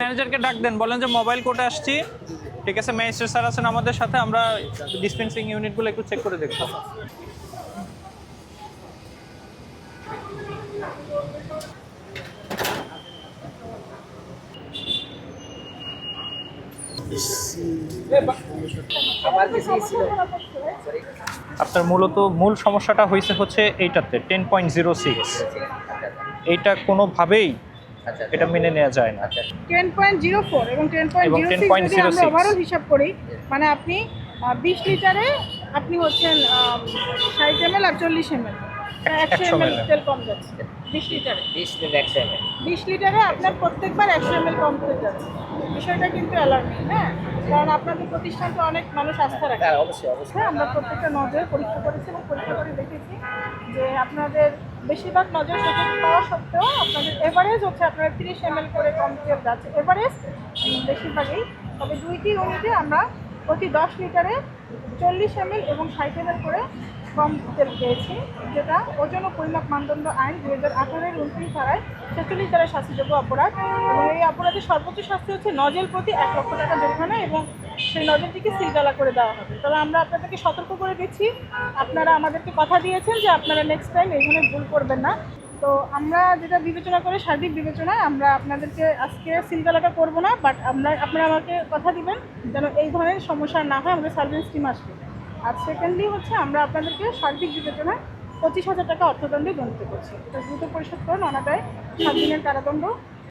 ম্যানেজারকে ডাক দেন, বলেন যে মোবাইল কোর্টে আসছি। ঠিক আছে, ম্যাজিস্ট্রেট স্যার আছেন আমাদের সাথে, আমরা ডিসপেন্সিং ইউনিটগুলো একটু চেক করে দেখবো। আপনার মূল সমস্যাটা হয়েছে হচ্ছে এইটাতে 10.06, এইটা কোনোভাবেই এটা মেনে নেওয়া যায় না। 10.04 এবং 10.06 যদি আমরা ওভারঅল হিসাব করি, মানে আপনি 20 লিটারে আপনি হচ্ছেন 60 ml আর 40 ml, 100 ml তেল কম যাচ্ছে 20 লিটারে। 20 লিটারে আপনার প্রত্যেকবার 100 ml কম তেল যাচ্ছে। বিষয়টা কিন্তু অ্যালার্মিং, হ্যাঁ, কারণ আপনাদের প্রতিষ্ঠানকে অনেক মানুষ আস্থা রাখে। হ্যাঁ, আমরা প্রত্যেকটা নজর পরীক্ষা করেছি এবং পরীক্ষা করে দেখেছি যে আপনাদের বেশিরভাগ নজর সঠিক পাওয়া সত্ত্বেও আপনাদের এভারেজ হচ্ছে আপনারা 30 ml করে কম তেল যাচ্ছে, এভারেজ বেশিরভাগই। তবে দুইটি ইউনিটে আমরা প্রতি 10 লিটারে 40 ml এবং 60 ml করে কম তেল পেয়েছি, যেটা ওজন ও পরিমাপ মানদণ্ড আইন 2018-এর 29 ধারায় 46 দ্বারা শাস্তিযোগ্য অপরাধ। এবং এই অপরাধের সর্বোচ্চ শাস্তি হচ্ছে নজেল প্রতি 1 লক্ষ টাকা জরিমানা এবং সেই নজেলটিকে সিলগালা করে দেওয়া হবে। তবে আমরা আপনাদেরকে সতর্ক করে দিচ্ছি, আপনারা আমাদেরকে কথা দিয়েছেন যে আপনারা নেক্সট টাইম এই ধরনের ভুল করবেন না। তো আমরা যেটা বিবেচনা করে, সার্বিক বিবেচনায় আমরা আপনাদেরকে আজকে সিলগালাটা করব না, বাট আপনারা আমাকে কথা দিবেন যেন এই ধরনের সমস্যা না হয়, আমাদের সার্ভিস টিম আসবে। আর সেকেন্ডলি হচ্ছে আমরা আপনাদেরকে সার্বিক বিবেচনায় 25,000 টাকা অর্থদণ্ডে দণ্ডিত করছি। এটা দ্রুত পরিশোধ করুন, অনাদায় 7 দিনের কারাদণ্ড